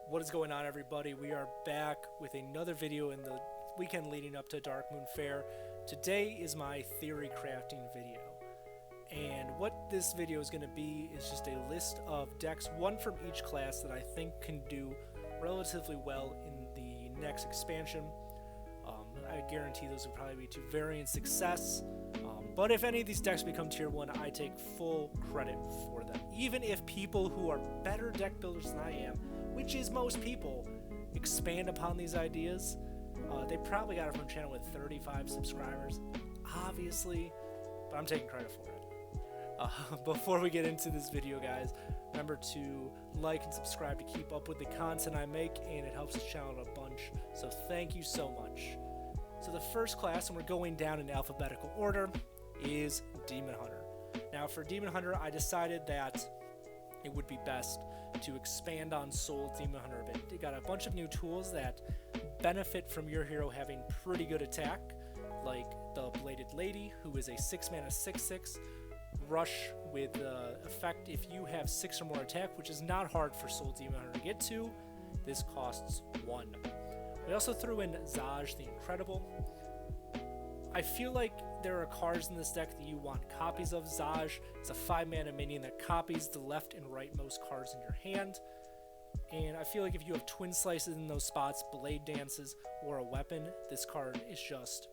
What is going on, everybody? We are back with another video in the weekend leading up to Darkmoon Faire. Today is my theory crafting video, and what this video is going to be is just a list of decks, one from each class, that I think can do relatively well in the next expansion. I guarantee those will probably be to varying success, but if any of these decks become tier 1, I take full credit for them. Even if people who are better deck builders than I am, which is most people, expand upon these ideas. They probably got it from a channel with 35 subscribers, obviously, but I'm taking credit for it. Before we get into this video, guys, remember to like and subscribe to keep up with the content I make, and it helps the channel out a bunch, so thank you so much. So the first class, and we're going down in alphabetical order, is Demon Hunter. Now for Demon Hunter, I decided that it would be best to expand on Soul Demon Hunter a bit. You got a bunch of new tools that benefit from your hero having pretty good attack, like the Bladed Lady, who is a 6-mana 6/6 rush with the effect if you have 6 or more attack, which is not hard for Soul Demon Hunter to get to. This costs 1. We also threw in Zaj the Incredible. I feel like there are cards in this deck that you want copies of. Zaj is a 5-mana minion that copies the left and rightmost cards in your hand. And I feel like if you have Twin Slices in those spots, Blade Dances, or a weapon, this card is just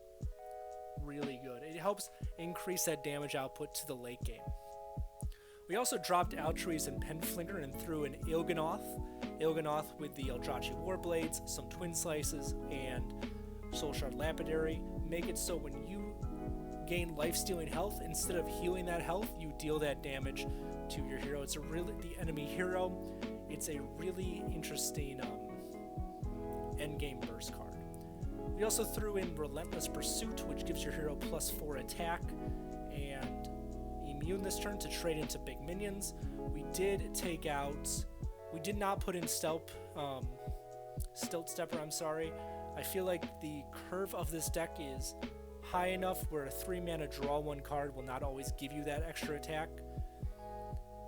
really good. It helps increase that damage output to the late game. We also dropped Altruis and Penflinger and threw in Il'gynoth. Il'gynoth with the Eldrachi Warblades, some Twin Slices, and Soulshard Lapidary. Make it so when you gain life-stealing health, instead of healing that health, you deal that damage to your hero. It's the enemy hero. It's a really interesting endgame burst card. We also threw in Relentless Pursuit, which gives your hero +4 attack and immune this turn to trade into big minions. We did not put in Stilt Stepper, I'm sorry. I feel like the curve of this deck is high enough where a 3-mana draw 1 card will not always give you that extra attack.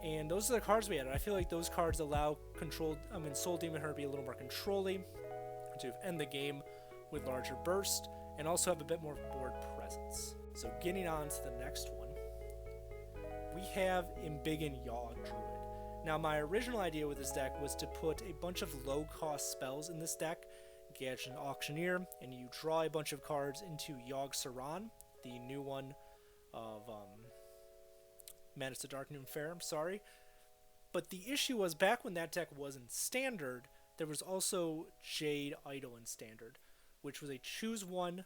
And those are the cards we had. I feel like those cards allow Soul Demon Hunter to be a little more controlling, to end the game with larger burst, and also have a bit more board presence. So getting on to the next one, we have Embiggen Yawg Druid. Now my original idea with this deck was to put a bunch of low-cost spells in this deck, Gadget and Auctioneer, and you draw a bunch of cards into Yawg Saron, the new one of Maddness to Darkmoon Faire, I'm sorry. But the issue was, back when that deck wasn't standard, there was also Jade Idol in standard, which was a choose one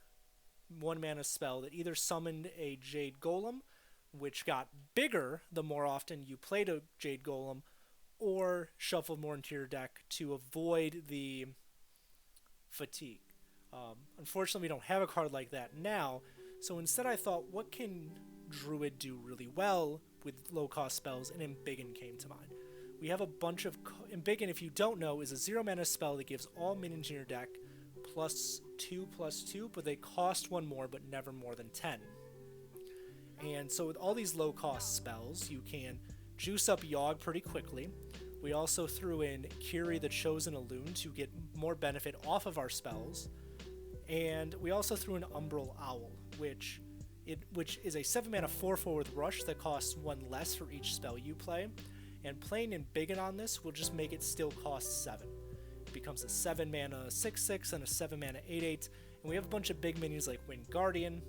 1-mana spell that either summoned a Jade Golem, which got bigger the more often you played a Jade Golem, or shuffled more into your deck to avoid the fatigue. Unfortunately, we don't have a card like that now, so instead I thought, what can Druid do really well with low-cost spells, and Embiggen came to mind. We have a bunch of... Embiggen, if you don't know, is a 0-mana spell that gives all minions in your deck +2/+2, but they cost 1 more, but never more than 10. And so with all these low-cost spells, you can juice up Yawg pretty quickly. We also threw in Kiri the Chosen Elune to get more benefit off of our spells. And we also threw in Umbral Owl, which is a 7-mana 4/4 with Rush that costs 1 less for each spell you play. And playing Embiggen on this will just make it still cost 7. It becomes a 7-mana 6/6 and a 7-mana 8/8. And we have a bunch of big minions like Wind Guardian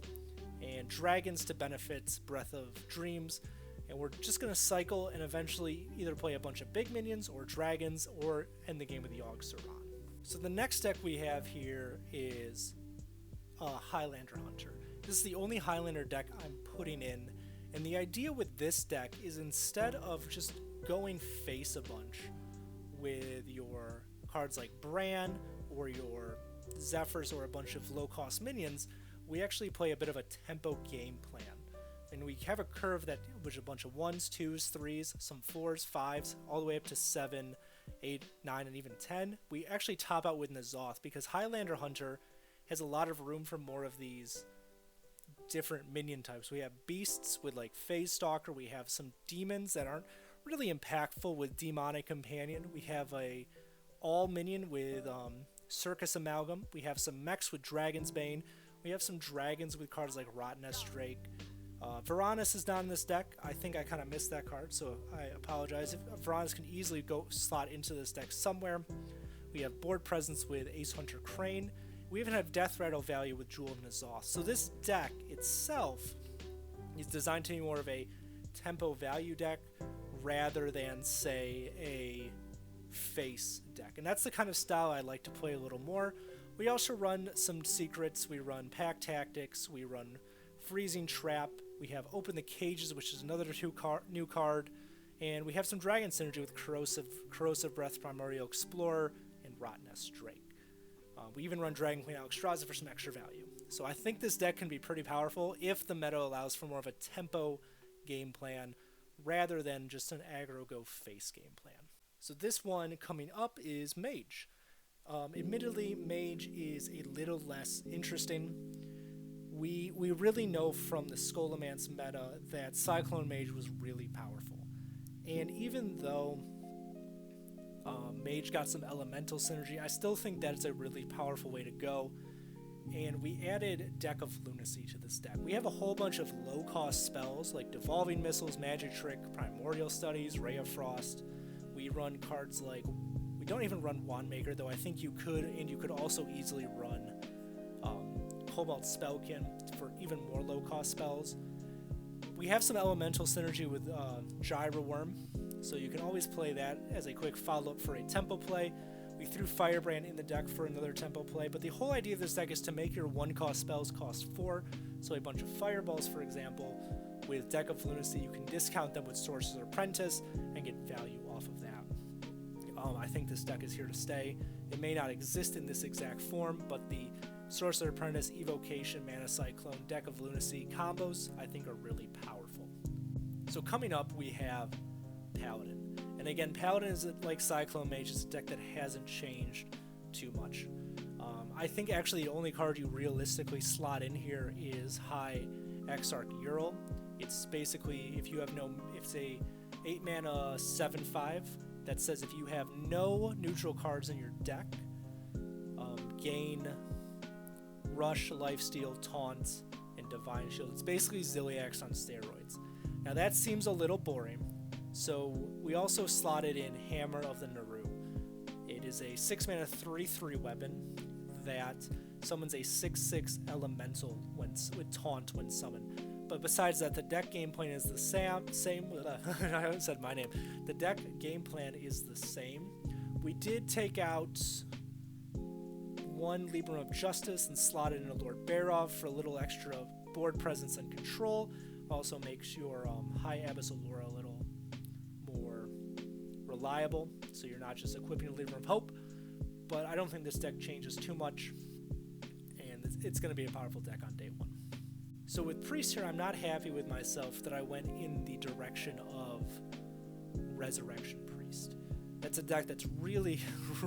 and Dragons to benefit Breath of Dreams. And we're just going to cycle and eventually either play a bunch of big minions or dragons or end the game with Yawg Saron. So the next deck we have here is Highlander Hunter. This is the only Highlander deck I'm putting in. And the idea with this deck is, instead of just going face a bunch with your cards like Bran or your Zephyrs or a bunch of low-cost minions, we actually play a bit of a tempo game plan. And we have a curve that which a bunch of 1s, 2s, 3s, some 4s, 5s, all the way up to 7, 8, 9, and even 10. We actually top out with N'Zoth because Highlander Hunter has a lot of room for more of these different minion types. We have beasts with like Phase Stalker. We have some demons that aren't really impactful with Demonic Companion. We have a all minion with Circus Amalgam. We have some mechs with Dragon's Bane. We have some dragons with cards like Maddness Drake. Varanus is not in this deck. I think I kind of missed that card, so I apologize. Varanus can easily go slot into this deck somewhere. We have board presence with Ace Hunter Crane. We even have Death Rattle value with Jewel of N'Zoth. So this deck itself is designed to be more of a tempo value deck rather than, say, a face deck. And that's the kind of style I like to play a little more. We also run some secrets. We run Pack Tactics. We run Freezing Trap. We have Open the Cages, which is another new card. And we have some Dragon Synergy with Corrosive Breath, Primordial Explorer, and Maddness Drake. We even run Dragon Queen Alexstrasza for some extra value. So I think this deck can be pretty powerful if the meta allows for more of a tempo game plan rather than just an aggro go face game plan. So this one coming up is Mage. Admittedly, Mage is a little less interesting. We really know from the Scholomance meta that Cyclone Mage was really powerful. And even though Mage got some elemental synergy, I still think that's a really powerful way to go. And we added Deck of Lunacy to this deck. We have a whole bunch of low-cost spells like Devolving Missiles, Magic Trick, Primordial Studies, Ray of Frost. We run cards like... We don't even run Wandmaker, though I think you could, and you could also easily run Cobalt Spellkin for even more low-cost spells. We have some elemental synergy with Gyro Worm, so you can always play that as a quick follow-up for a tempo play. We threw Firebrand in the deck for another tempo play, but the whole idea of this deck is to make your 1-cost spells cost 4, so a bunch of Fireballs, for example. With Deck of Lunacy, you can discount them with Sorcerer's Apprentice and get value off of that. I think this deck is here to stay. It may not exist in this exact form, but the Sorcerer's Apprentice, Evocation, Mana Cyclone, Deck of Lunacy combos, I think, are really powerful. So coming up, we have Paladin. And again, Paladin is like Cyclone Mage. It's a deck that hasn't changed too much. I think actually the only card you realistically slot in here is High Exarch Ural. It's basically, if it's a 8-mana 7/5 that says if you have no neutral cards in your deck, gain Rush, Lifesteal, Taunt, and Divine Shield. It's basically Ziliax on steroids. Now that seems a little boring, so we also slotted in Hammer of the Naru. It is a 6-mana 3/3 weapon that summons a 6/6 elemental with Taunt when summoned. But besides that, the deck game plan is the same. I haven't said my name. The deck game plan is the same. We did take out one Libram of Justice and slotted in a Lord Barov for a little extra board presence and control. Also makes your High Abyssal Lore a little more reliable, so you're not just equipping a Libram of Hope. But I don't think this deck changes too much, and it's going to be a powerful deck on day one. So with Priest here, I'm not happy with myself that I went in the direction of Resurrection Priest. That's a deck that's really,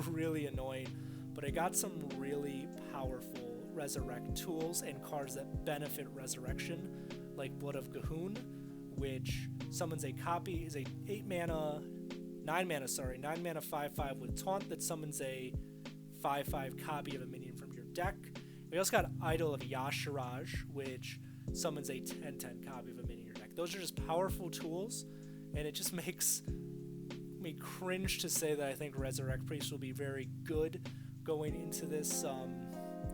really annoying, but I got some really powerful Resurrect tools and cards that benefit Resurrection, like Blood of Gahun, which summons a copy, is a 9 mana 5/5 with Taunt that summons a 5/5 copy of a minion from your deck. We also got Idol of Yashiraj, which summons a 10/10 copy of a minion in your deck. Those are just powerful tools, and it just makes me cringe to say that I think Resurrect Priest will be very good going into this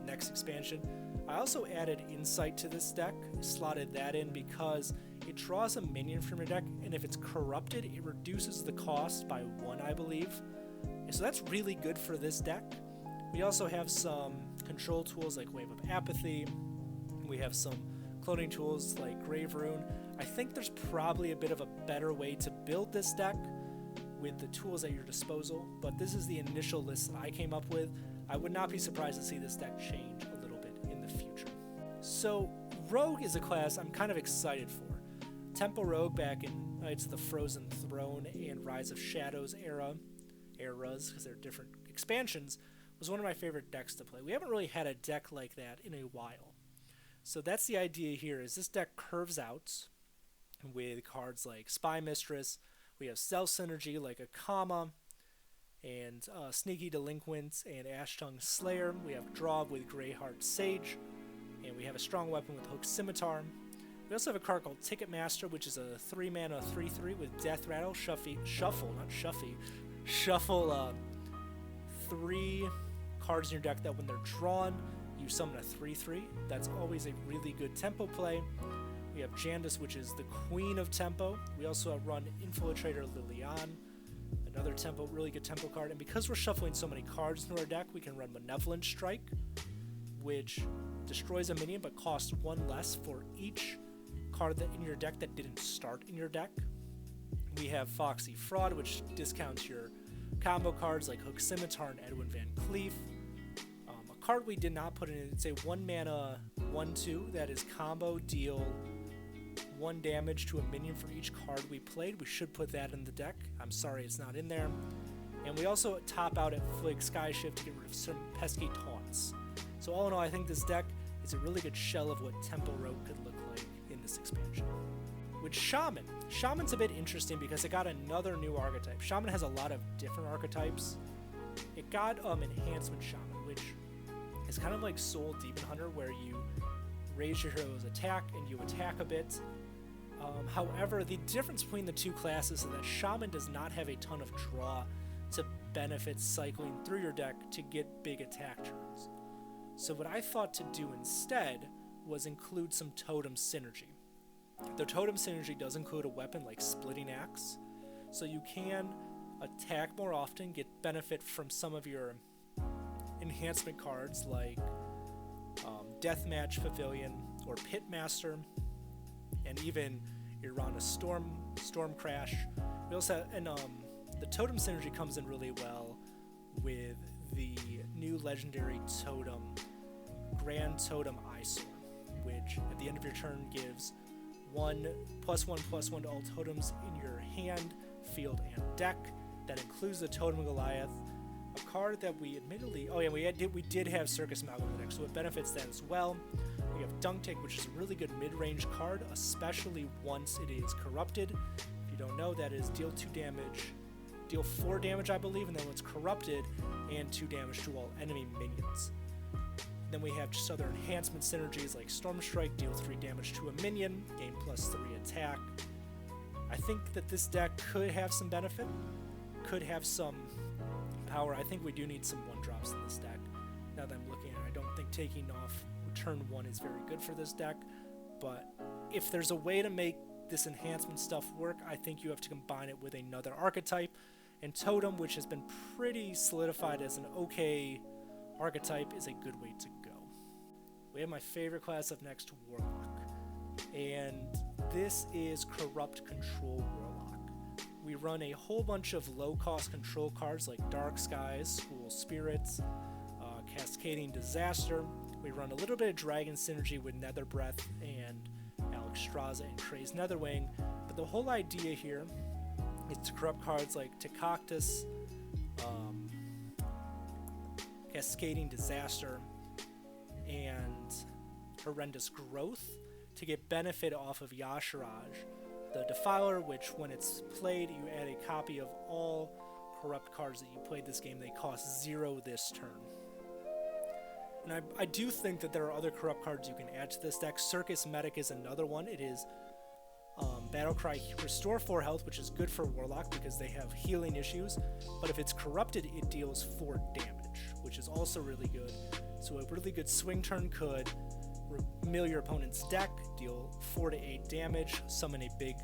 next expansion. I also added Insight to this deck, slotted that in because it draws a minion from your deck, and if it's corrupted, it reduces the cost by 1, I believe. And so that's really good for this deck. We also have some control tools like Wave of Apathy. We have some cloning tools like Grave Rune. I think there's probably a bit of a better way to build this deck with the tools at your disposal, but this is the initial list that I came up with. I would not be surprised to see this deck change a little bit in the future. So Rogue is a class I'm kind of excited for. Tempo Rogue back in it's the Frozen Throne and Rise of Shadows eras, because they're different expansions, was one of my favorite decks to play. We haven't really had a deck like that in a while. So that's the idea here, is this deck curves out with cards like Spy Mistress. We have Stealth Synergy like a Kama. and Sneaky Delinquent and Ashtongue Slayer. We have Draw with Greyheart Sage, and we have a strong weapon with Hook Scimitar. We also have a card called Ticketmaster, which is a 3-mana 3/3 with Death Rattle, Shuffle 3 cards in your deck that when they're drawn, you summon a 3/3. That's always a really good tempo play. We have Jandis, which is the queen of tempo. We also have run Infiltrator Lilian, another tempo, really good tempo card. And because we're shuffling so many cards into our deck, we can run Malevolent Strike, which destroys a minion but costs 1 less for each card that in your deck that didn't start in your deck. We have Foxy Fraud, which discounts your combo cards like Hook Scimitar and Edwin Van Cleef. A card we did not put in, it's a 1-mana 1/2 that is combo, deal 1 damage to a minion for each card we played. We should put that in the deck. I'm sorry it's not in there. And we also top out at Flig Skyshift to get rid of some pesky taunts. So all in all, I think this deck is a really good shell of what Tempo Rogue could look like in this expansion. With Shaman, Shaman's a bit interesting because it got another new archetype. Shaman has a lot of different archetypes. It got Enhancement Shaman, which is kind of like Soul Demon Hunter, where you raise your hero's attack and you attack a bit. However, the difference between the two classes is that Shaman does not have a ton of draw to benefit cycling through your deck to get big attack turns. So what I thought to do instead was include some totem synergy. The totem synergy does include a weapon like Splitting Axe, so you can attack more often, get benefit from some of your enhancement cards like Deathmatch Pavilion or Pitmaster, and even Irana's Storm Crash. We also have, and the totem synergy comes in really well with the new legendary totem, Grand Totem Eyesore, which at the end of your turn gives 1/1/1 to all totems in your hand, field, and deck. That includes the Totem Goliath, a card that we admittedly, we did have Circus Malcolm in the deck, so it benefits that as well. We have Dunk Tank, which is a really good mid-range card, especially once it is corrupted. If you don't know, that is deal 2 damage, deal 4 damage, I believe, and then when it's corrupted, and 2 damage to all enemy minions. Then we have just other enhancement synergies like Storm Strike, deal 3 damage to a minion, gain +3 attack. I think that this deck could have some benefit, could have some power. I think we do need some 1-drops in this deck. Now that I'm looking at it, I don't think taking off turn 1 is very good for this deck, but if there's a way to make this enhancement stuff work, I think you have to combine it with another archetype, and Totem, which has been pretty solidified as an okay archetype, is a good way to go. We have my favorite class up next, Warlock, and this is Corrupt Control Warlock. We run a whole bunch of low-cost control cards like Dark Skies, School Spirits, Cascading Disaster. We run a little bit of Dragon Synergy with Nether Breath and Alexstrasza and Crazed Netherwing, but the whole idea here is to corrupt cards like Tecoctus, Cascading Disaster, and Horrendous Growth to get benefit off of Yashiraj, the Defiler, which when it's played, you add a copy of all corrupt cards that you played this game. They cost 0 this turn. And I do think that there are other corrupt cards you can add to this deck. Circus Medic is another one. It is Battlecry Restore 4 health, which is good for Warlock because they have healing issues, but if it's corrupted, it deals 4 damage, which is also really good. So a really good swing turn could mill your opponent's deck, deal 4 to 8 damage, summon a big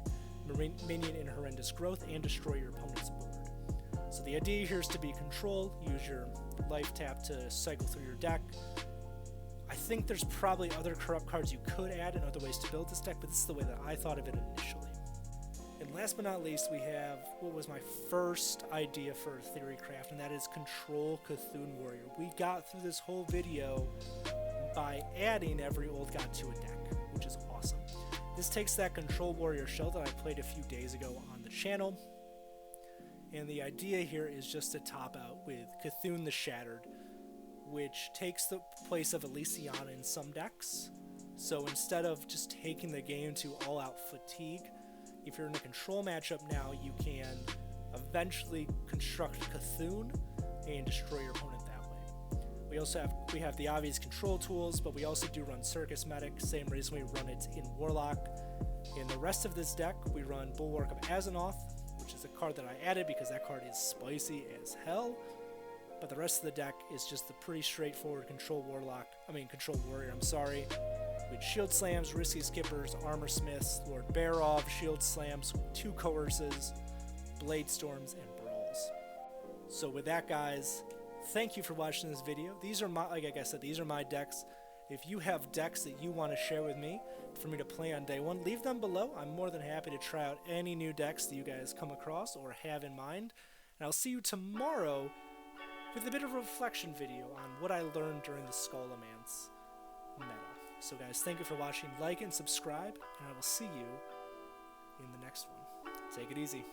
minion in Horrendous Growth, and destroy your opponent's board. So the idea here is to be control, use your life tap to cycle through your deck. I think there's probably other corrupt cards you could add and other ways to build this deck, but this is the way that I thought of it initially. And last but not least, we have what was my first idea for Theorycraft, and that is Control Cthulhu Warrior. We got through this whole video by adding every old god to a deck, which is awesome. This takes that Control Warrior shell that I played a few days ago on the channel, and the idea here is just to top out with Cthulhu the Shattered, which takes the place of Elysiana in some decks. So instead of just taking the game to all-out fatigue, if you're in a control matchup now, you can eventually construct Cthulhu and destroy your opponent that way. We have the obvious control tools, but we also do run Circus Medic, same reason we run it in Warlock. In the rest of this deck, we run Bulwark of Azzinoth, which is a card that I added because that card is spicy as hell. But the rest of the deck is just the pretty straightforward control warrior, with Shield Slams, Risky Skippers, Armor Smiths, Lord Barov, Shield Slams, 2 Coerces, Blade Storms, and Brawls. So with that, guys, thank you for watching this video. These are my, like I said, these are my decks. If you have decks that you want to share with me for me to play on day one, leave them below. I'm more than happy to try out any new decks that you guys come across or have in mind. And I'll see you tomorrow with a bit of a reflection video on what I learned during the Scholomance meta. So guys, thank you for watching. Like and subscribe, and I will see you in the next one. Take it easy.